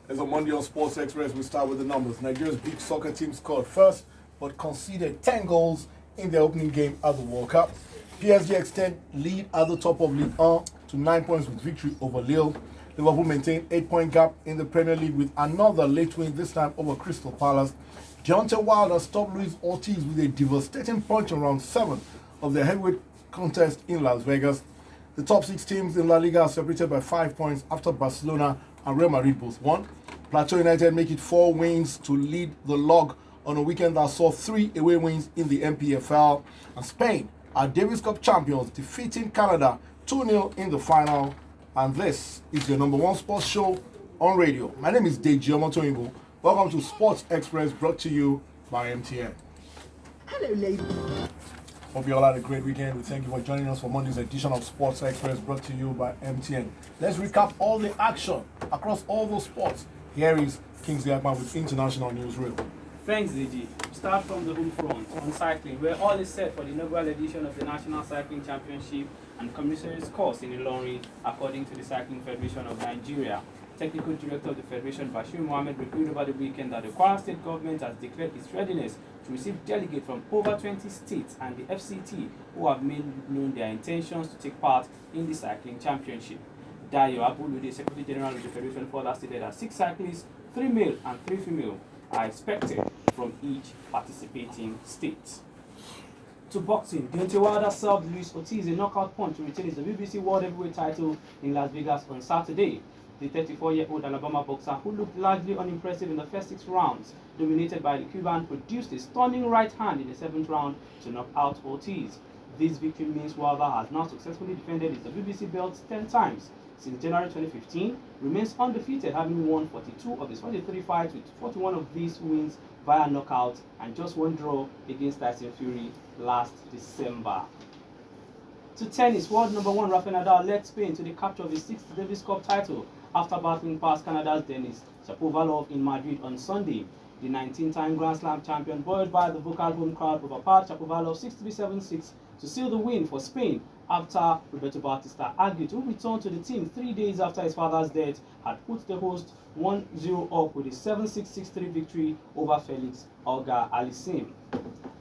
As on Monday on Sports Express, we start with the numbers. Nigeria's big soccer team scored first, but conceded 10 goals in their opening game at the World Cup. PSG extend lead at the top of Ligue 1 to 9 points with victory over Lille. Liverpool maintain 8-point gap in the Premier League with another late win, this time over Crystal Palace. Deontay Wilder stopped Luis Ortiz with a devastating punch in round 7 of the heavyweight contest in Las Vegas. The top 6 teams in La Liga are separated by 5 points after Barcelona and Real Madrid both won. Plateau United make it 4 wins to lead the log on a weekend that saw 3 away wins in the MPFL. And Spain are Davis Cup champions, defeating Canada 2-0 in the final. And this is your number 1 sports show on radio. My name is Deji Omotoyinbo. Welcome to Sports Express, brought to you by MTN. Hello, ladies. Hope you all had a great weekend. We thank you for joining us for Monday's edition of Sports Express, brought to you by MTN. Let's recap all the action across all those sports. Here is Kingsley Akman with International News Reel. Thanks, DG. Start from the home front on cycling, where all is set for the inaugural edition of the National Cycling Championship and Commissioner's course in Ilorin, according to the Cycling Federation of Nigeria. Technical Director of the Federation, Bashir Mohammed, revealed over the weekend that the Kwara State government has declared its readiness to receive delegates from over 20 states and the FCT who have made known their intentions to take part in the cycling championship. Dayo Abulu, the Secretary General of the Federation, further stated that 6 cyclists, 3 male and 3 female, are expected from each participating state. To boxing, Deontay Wilder served Luis Ortiz a knockout punch to retain his WBC World Heavyweight title in Las Vegas on Saturday. The 34-year-old Alabama boxer, who looked largely unimpressive in the first 6 rounds, dominated by the Cuban, produced a stunning right hand in the 7th round to knock out Ortiz. This victory means Wilder has now successfully defended his WBC belt 10 times since January 2015, remains undefeated, having won 42 of his 43 fights, with 41 of these wins via knockout and just 1 draw against Tyson Fury last December. To tennis, world number 1 Rafael Nadal led Spain to the capture of his 6th Davis Cup title after battling past Canada's Denis Shapovalov in Madrid on Sunday. The 19-time Grand Slam champion, buoyed by the vocal home crowd, overpowered Shapovalov 6-3, 7-6 to seal the win for Spain after Roberto Bautista Agut, who returned to the team 3 days after his father's death, had put the host 1-0 up with a 7-6, 6-3 victory over Felix Auger-Aliassime.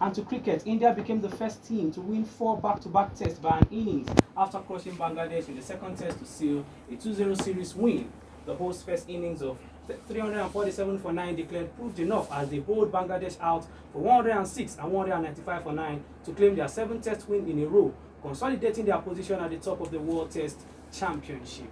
And to cricket, India became the first team to win 4 back-to-back tests by an innings after crushing Bangladesh in the second test to seal a 2-0 series win. The host's first innings of 347 for 9 declared proved enough as they hold Bangladesh out for 106 and 195 for 9 to claim their 7th test win in a row, consolidating their position at the top of the World Test Championship.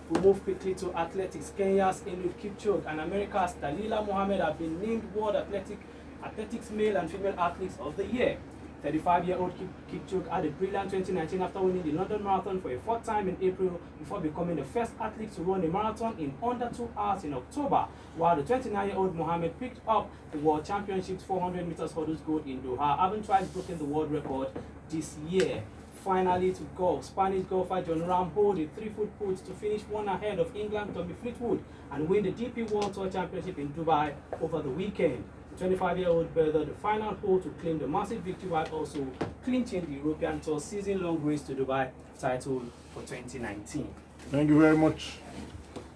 We move quickly to athletics. Kenya's Eliud Kipchoge and America's Dalila Mohammed have been named World Athletics Male and Female Athletes of the Year. 35-year-old Kipchoge had a brilliant 2019 after winning the London Marathon for a 4th time in April before becoming the first athlete to run a marathon in under 2 hours in October, while the 29-year-old Mohammed picked up the World Championships 400 meters hurdles gold in Doha, having twice broken the world record this year. Finally, to golf, Spanish golfer John Ram hold a 3-foot putt to finish 1 ahead of England Tommy Fleetwood and win the DP World Tour Championship in Dubai over the weekend. The 25-year-old birthed the final hole to claim the massive victory while also clinching the European Tour season-long race to Dubai title for 2019. Thank you very much,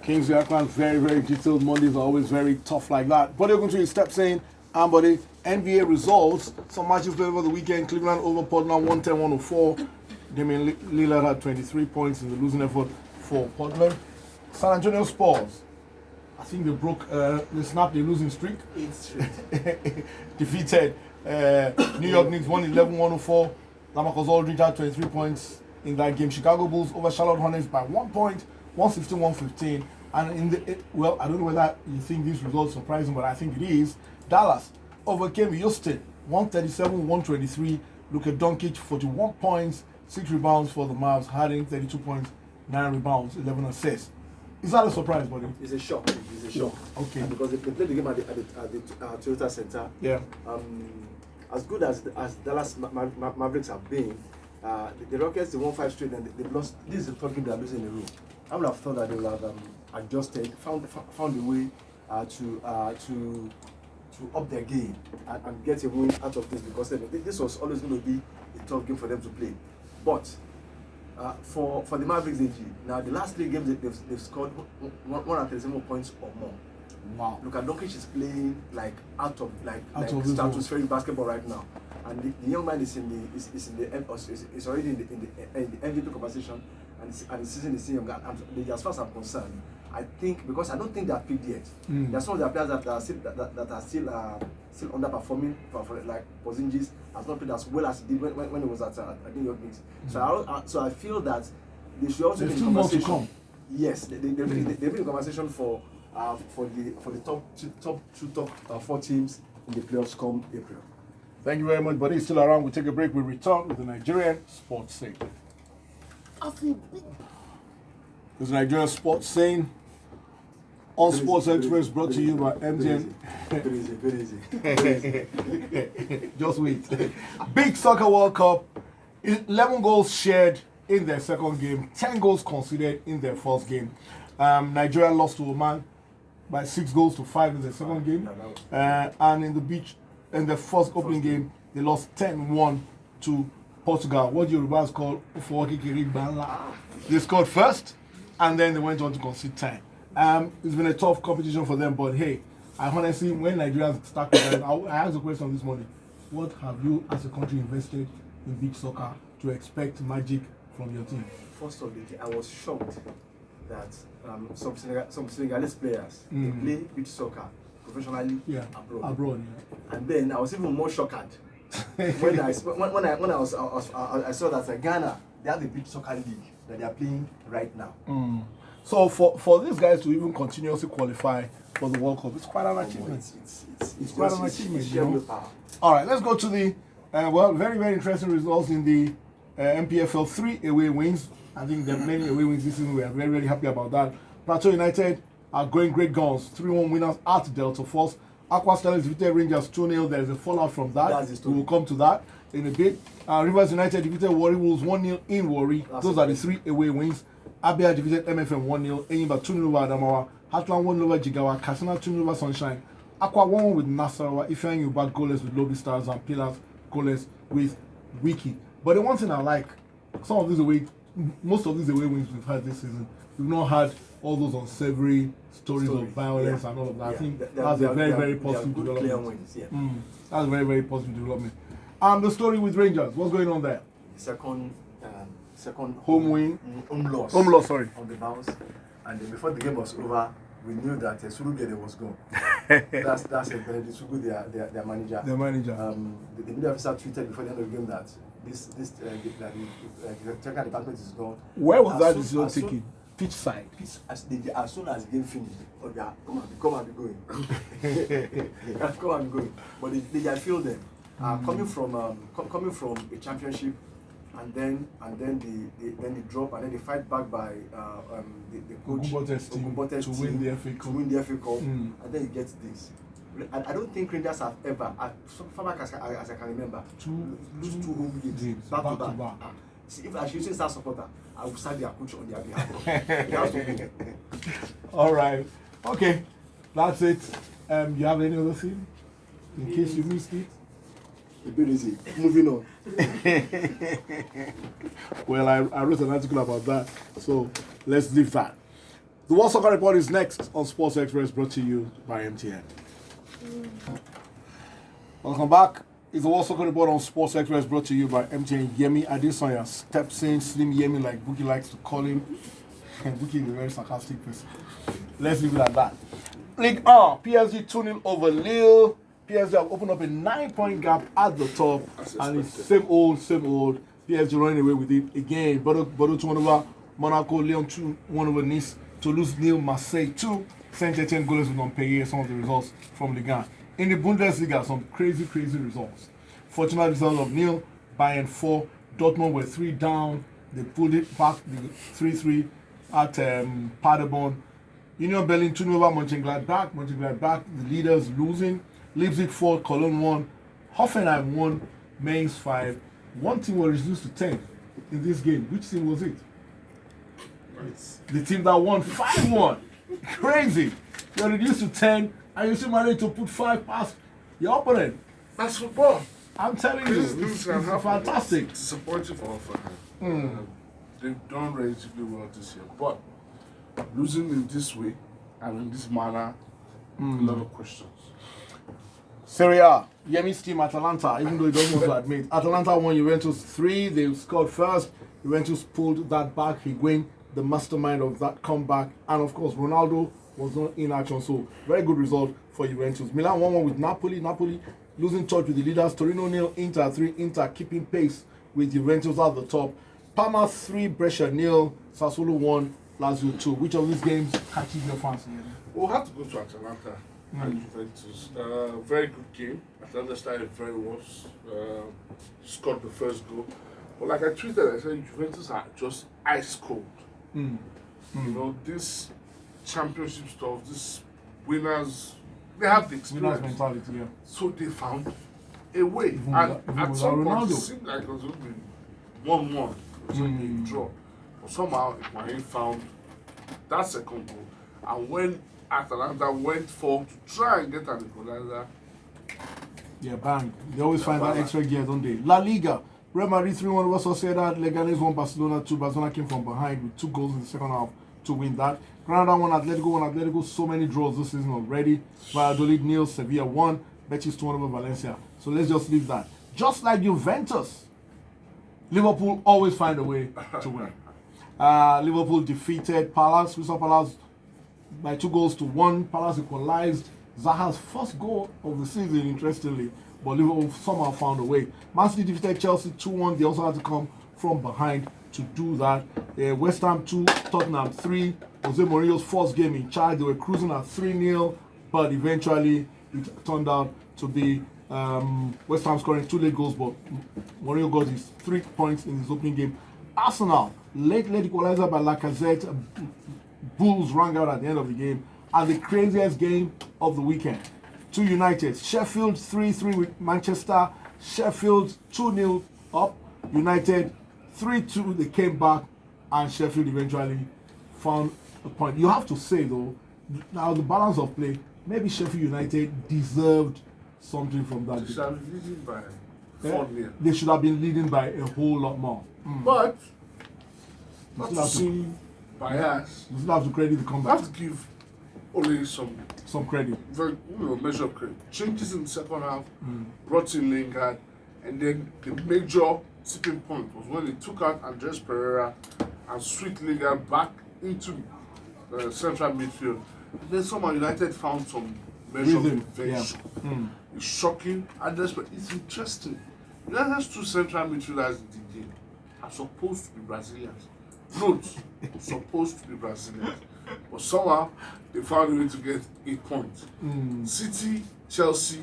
Kingsley Akman. Very, very detailed. Mondays are always very tough like that. But you're going to a step saying, buddy, NBA results. Some matches played over the weekend. Cleveland over Portland, 110-104. Damian Lillard had 23 points in the losing effort for Portland. San Antonio Spurs, I think they snapped the losing streak. Defeated New York Knicks 111-104. LaMarcus Aldridge had 23 points in that game. Chicago Bulls over Charlotte Hornets by 1 point, 115-115. And I don't know whether you think this result is surprising, but I think it is. Dallas overcame Houston 137-123. Luka Doncic 41 points, 6 rebounds for the Mavs. Harden 32 points, 9 rebounds, 11 assists. Is that a surprise, buddy? It's a shock. It's a shock. Okay. Because they played the game at the Toyota Center. Yeah. As good as Dallas Mavericks have been, the Rockets, they won 5 straight and they've lost. This is the 3rd game they are losing in a row. I would have thought that they would have adjusted, found a way to up their game and get a win out of this, because this was always going to be a tough game for them to play. But For the Mavericks AG, now the last 3 games they've scored 137 points or more. Wow. Luka Doncic is playing like out of stratospheric basketball right now, and the young man is already in the MVP conversation, and the season is young. And as far as I'm concerned, I think, because I don't think they are peaked yet. There are some of the players that are still underperforming. For like Porzingis has not played as well as he did when he was at New York Knicks. So I feel that they should also be in conversation. Yes, they've been in conversation for the top 4 teams in the playoffs come April. Thank you very much, buddy. Still around. We'll take a break. We'll return with the Nigerian sports scene. This is Nigerian sports scene on Sports Express, brought to you by MTN. Very easy. Just wait. Big Soccer World Cup. 11 goals shared in their second game. 10 goals conceded in their first game. Nigeria lost to Oman by 6 goals to 5 in the second game. And in the first opening game, they lost 10-1 to Portugal. What Yorubas call Ufowokekere Banla. They scored first, and then they went on to concede 10. It's been a tough competition for them, but hey, I honestly, when Nigeria started, I asked a question this morning: what have you, as a country, invested in big soccer to expect magic from your team? First of the day, I was shocked that some Senegalese players they play beach soccer professionally abroad. And then I was even more shocked when I saw that Ghana, they have the beach soccer league that they are playing right now. So for these guys to even continuously qualify for the World Cup, it's quite an achievement. It's quite an achievement. You know? All right, let's go to the very, very interesting results in the MPFL. 3 away wins. I think there are many away wins this season. We are very, very happy about that. Plateau United are going great guns. 3-1 winners at Delta Force. Aqua Stars defeated Rangers 2-0. There is a fallout from that. We will come to that in a bit. Rivers United defeated Warri Wolves 1-0 in Warri. Those are the 3 away wins. Abia defeated MFM 1-0. Enyimba 2-0 over Adamawa. Hatland 1-0 over Jigawa. Katsina 2-0 over Sunshine. Aqua 1-1 with Nasarawa. Ifeanyi Uba goalless with Lobby Stars, and Pillars goalless with Wiki. But the one thing I like, most of these away wins we've had this season, we've not had all those unsavory stories of violence and all of that. I think that's a very, very positive development. That's a very, very positive development. The story with Rangers, what's going on there? Second home win. Home loss, sorry. On the bounce. And then before the game was over, we knew that Surugede was gone. That's it. Sugu, their manager. The manager. The media officer tweeted before the end of the game that the technical department is gone. Where was that decision taken? Pitch side. As soon as the game finished, come and be going. Come and be going. But they feel them. Coming from a championship, and then they drop, and then they fight back by the coach to win the FA Cup. And then you get this. I don't think Rangers have ever, so far back as I can remember, lose 2 home games back to back. See, if I should say Star supporter, I will start their coach on their behalf. All right. Okay. That's it. You have any other thing? In case you missed it? Very easy. Moving on. Well, I wrote an article about that, so let's leave that. The World Soccer Report is next on Sports Express, brought to you by MTN. Welcome back. It's the World Soccer Report on Sports Express, brought to you by MTN. Yemi Adesanya steps in, Slim Yemi, like Buki likes to call him. Buki is a very sarcastic person. Let's leave it at that. Ligue 1, PSG 2-0 over Lille. PSG have opened up a 9-point gap at the top, and it's same old. PSG running away with it again. Bordeaux 2-1 over Monaco, Lyon 2-1 over Nice, Toulouse 0, Marseille 2, Saint-Etienne goalless with Montpellier. Some of the results from Ligue 1. In the Bundesliga, some crazy results. Fortunate result of Lille, Bayern 4, Dortmund were 3 down. They pulled it back, 3-3 at Paderborn. Union Berlin 2-0 over Mönchengladbach, the leaders losing. Leipzig 4, Cologne 1, Hoffenheim 1, Mainz 5. One team was reduced to 10 in this game. Which team was it? The team that won 5-1. Crazy. You're reduced to 10, and you still managed to put 5 past your opponent. That's football. I'm telling you, it's fantastic. Support you for Hoffenheim. they've done relatively well this year, but losing in this way and in this manner, a lot of questions. Serie A, Yemi's team Atalanta, even though he doesn't want to admit, Atalanta won Juventus 3, they scored first, Juventus pulled that back, Higuain, the mastermind of that comeback, and of course Ronaldo was not in action, so very good result for Juventus. Milan 1-1 with Napoli losing touch with the leaders, Torino 0, Inter 3, Inter keeping pace with Juventus at the top. Parma 3, Brescia 0, Sassuolo 1, Lazio 2. Which of these games catches your fancy? We'll have to go to Atalanta and Juventus. Very good game. Atalanta started very well, scored the first goal. But like I tweeted, I said Juventus are just ice cold. You know, this championship stuff, this winners, they have the experience. Winners mentality, yeah. So they found a way. Even At some point, Ronaldo. it seemed like it was going to be 1-1. It was going to be a draw. But somehow, Higuain found that second goal. And when Atalanta went forward to try and get an equalizer, Yeah, bang. They always find that extra gear, don't they? La Liga, Real Madrid 3-1 over Sociedad, Leganes 1, Barcelona 2. Barcelona came from behind with 2 goals in the second half to win that. Granada 1, Atletico 1. So many draws this season already. Valladolid 0, Sevilla 1, Betis 2 over Valencia. So let's just leave that. Just like Juventus, Liverpool always find a way to win. Liverpool defeated Palace, Crystal Palace by 2-1. Palace equalized. Zaha's first goal of the season, interestingly, but Liverpool somehow found a way. Man City defeated Chelsea 2-1. They also had to come from behind to do that. West Ham 2, Tottenham 3. Jose Mourinho's first game in charge. They were cruising at 3-0, but eventually it turned out to be West Ham scoring 2 late goals, but Mourinho got his 3 points in his opening game. Arsenal, late equalizer by Lacazette. Bulls rang out at the end of the game. And the craziest game of the weekend. 2 United. Sheffield 3-3 with Manchester. Sheffield 2-0 up. United 3-2. They came back and Sheffield eventually found a point. You have to say though, now the balance of play, maybe Sheffield United deserved something from that they should game. have been leading by 4-0. They should have been leading by a whole lot more. But, You not still to have to, seem biased, you still have to credit the I comeback. have to give only some Credit. very, measure of credit. Changes in the second half, brought in Lingard, and then the major tipping point was when they took out Andres Pereira and switched Lingard back into the central midfield. And then somehow United found some measure of Rhythm, invention. yeah. It's shocking, and it's interesting. United's 2 central midfielders in the game are supposed to be Brazilians. Note, supposed to be Brazilians. But somehow they found a way to get 8 points. City, Chelsea,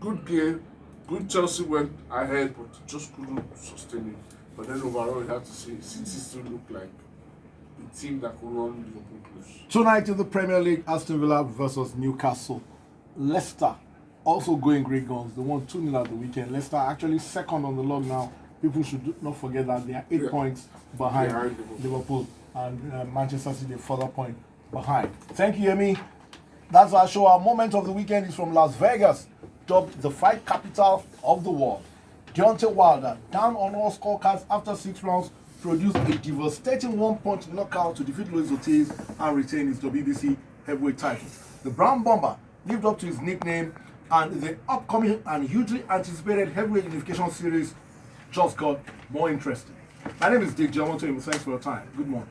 good game. Good Chelsea went ahead, but just couldn't sustain it. But then overall, you have to say City still look like the team that could run Liverpool close. Tonight in the Premier League, Aston Villa versus Newcastle. Leicester also going great guns. They won 2-0 at the weekend. Leicester actually second on the log now. People should not forget that they are 8 points behind Liverpool and Manchester City further point behind. Thank you, Yemi. That's our show. Our moment of the weekend is from Las Vegas, dubbed the fight capital of the world. Deontay Wilder, down on all scorecards after 6 rounds, produced a devastating 1-punch knockout to defeat Luis Ortiz and retain his WBC heavyweight title. The Brown Bomber lived up to his nickname, and the upcoming and hugely anticipated heavyweight unification series just got more interesting. My name is Dick Giamonto. Thanks for your time. Good morning.